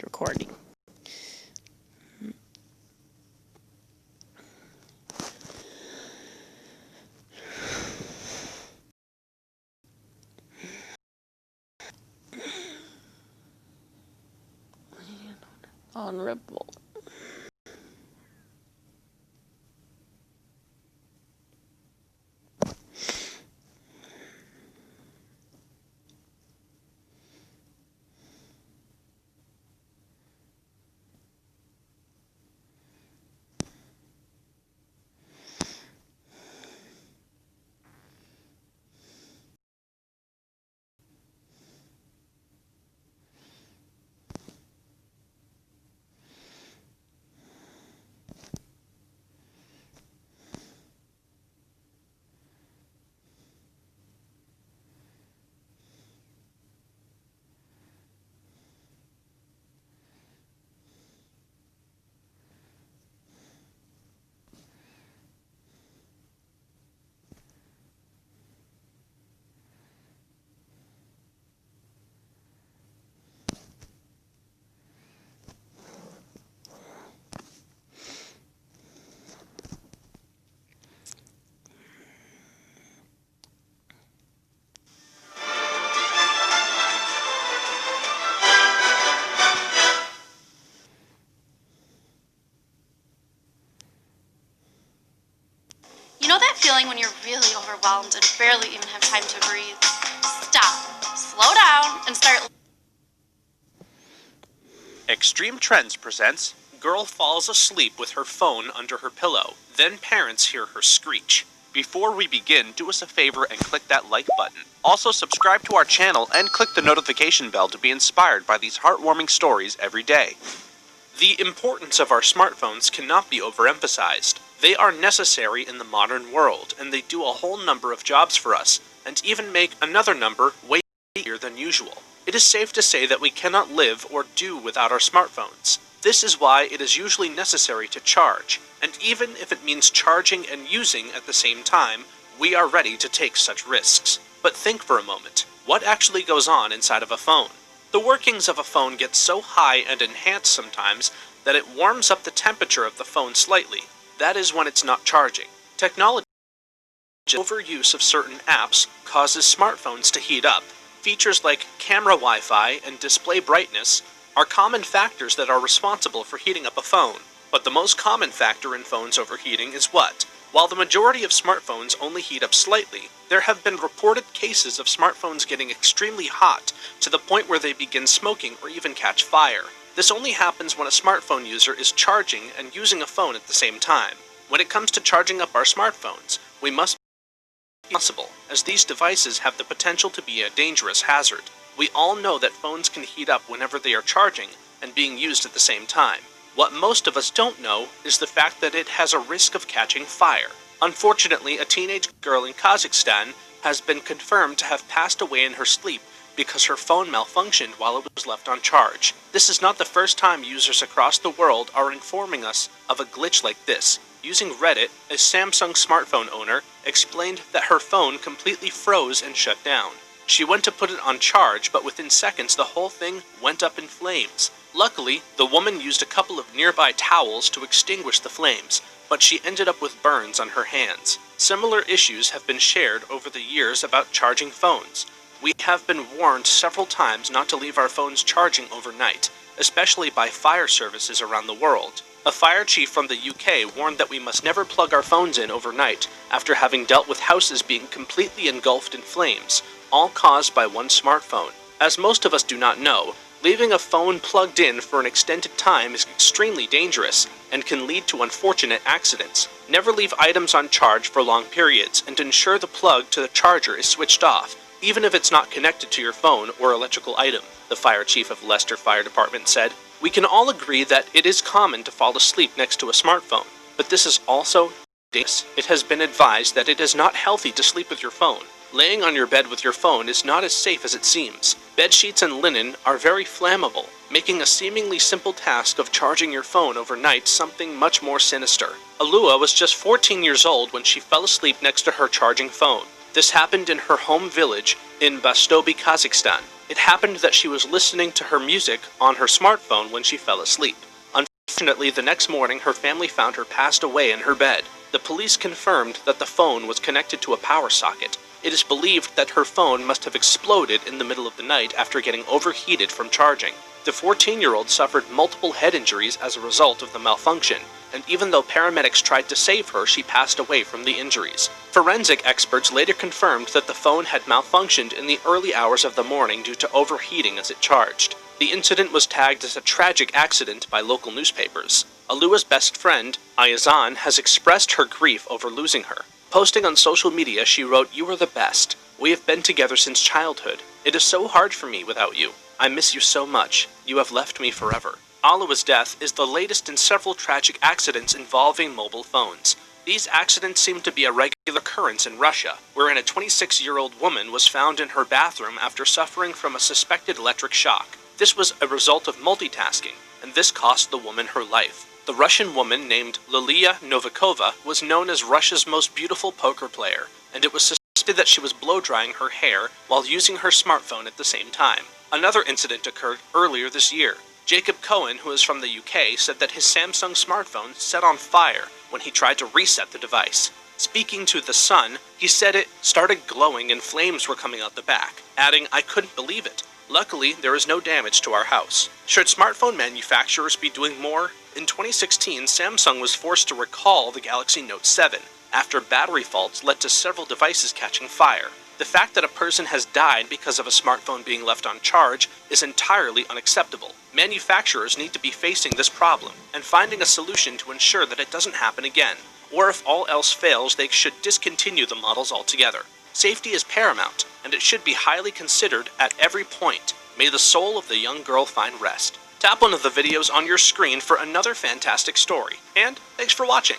recording. On Ripple. You know that feeling when you're really overwhelmed and barely even have time to breathe? Stop, slow down, and start. Extreme Trends presents Girl Falls Asleep with Her Phone Under Her Pillow. Then parents hear her screech. Before we begin, do us a favor and click that like button. Also subscribe to our channel and click the notification bell to be inspired by these heartwarming stories every day. The importance of our smartphones cannot be overemphasized. They are necessary in the modern world, and they do a whole number of jobs for us, and even make another number way easier than usual. It is safe to say that we cannot live or do without our smartphones. This is why it is usually necessary to charge, and even if it means charging and using at the same time, we are ready to take such risks. But think for a moment, what actually goes on inside of a phone? The workings of a phone get so high and enhanced sometimes that it warms up the temperature of the phone slightly. That is when it's not charging. Technology overuse of certain apps causes smartphones to heat up. Features like camera Wi-Fi and display brightness are common factors that are responsible for heating up a phone. But the most common factor in phones overheating is what? While the majority of smartphones only heat up slightly, there have been reported cases of smartphones getting extremely hot to the point where they begin smoking or even catch fire. This only happens when a smartphone user is charging and using a phone at the same time. When it comes to charging up our smartphones, we must be responsible, as these devices have the potential to be a dangerous hazard. We all know that phones can heat up whenever they are charging and being used at the same time. What most of us don't know is the fact that it has a risk of catching fire. Unfortunately, a teenage girl in Kazakhstan has been confirmed to have passed away in her sleep because her phone malfunctioned while it was left on charge. This is not the first time users across the world are informing us of a glitch like this. Using Reddit, a Samsung smartphone owner explained that her phone completely froze and shut down. She went to put it on charge, but within seconds the whole thing went up in flames. Luckily, the woman used a couple of nearby towels to extinguish the flames, but she ended up with burns on her hands. Similar issues have been shared over the years about charging phones. We have been warned several times not to leave our phones charging overnight, especially by fire services around the world. A fire chief from the UK warned that we must never plug our phones in overnight after having dealt with houses being completely engulfed in flames, all caused by one smartphone. As most of us do not know, leaving a phone plugged in for an extended time is extremely dangerous and can lead to unfortunate accidents. Never leave items on charge for long periods, and ensure the plug to the charger is switched off, even if it's not connected to your phone or electrical item, the fire chief of Leicester Fire Department said. We can all agree that it is common to fall asleep next to a smartphone, but this is also dangerous. It has been advised that it is not healthy to sleep with your phone. Laying on your bed with your phone is not as safe as it seems. Bed sheets and linen are very flammable, making a seemingly simple task of charging your phone overnight something much more sinister. Alua was just 14 years old when she fell asleep next to her charging phone. This happened in her home village in Bastobi, Kazakhstan. It happened that she was listening to her music on her smartphone when she fell asleep. Unfortunately, the next morning her family found her passed away in her bed. The police confirmed that the phone was connected to a power socket. It is believed that her phone must have exploded in the middle of the night after getting overheated from charging. The 14-year-old suffered multiple head injuries as a result of the malfunction, and even though paramedics tried to save her, she passed away from the injuries. Forensic experts later confirmed that the phone had malfunctioned in the early hours of the morning due to overheating as it charged. The incident was tagged as a tragic accident by local newspapers. Alua's best friend, Ayazan, has expressed her grief over losing her. Posting on social media, she wrote, "You are the best. We have been together since childhood. It is so hard for me without you. I miss you so much. You have left me forever." Alua's death is the latest in several tragic accidents involving mobile phones. These accidents seem to be a regular occurrence in Russia, wherein a 26-year-old woman was found in her bathroom after suffering from a suspected electric shock. This was a result of multitasking, and this cost the woman her life. The Russian woman named Lilia Novikova was known as Russia's most beautiful poker player, and it was suspected that she was blow-drying her hair while using her smartphone at the same time. Another incident occurred earlier this year. Jacob Cohen, who is from the UK, said that his Samsung smartphone set on fire when he tried to reset the device. Speaking to The Sun, he said it started glowing and flames were coming out the back, adding, "I couldn't believe it. Luckily, there is no damage to our house." Should smartphone manufacturers be doing more? In 2016, Samsung was forced to recall the Galaxy Note 7 after battery faults led to several devices catching fire. The fact that a person has died because of a smartphone being left on charge is entirely unacceptable. Manufacturers need to be facing this problem and finding a solution to ensure that it doesn't happen again. Or if all else fails, they should discontinue the models altogether. Safety is paramount, and it should be highly considered at every point. May the soul of the young girl find rest. Tap one of the videos on your screen for another fantastic story. And thanks for watching.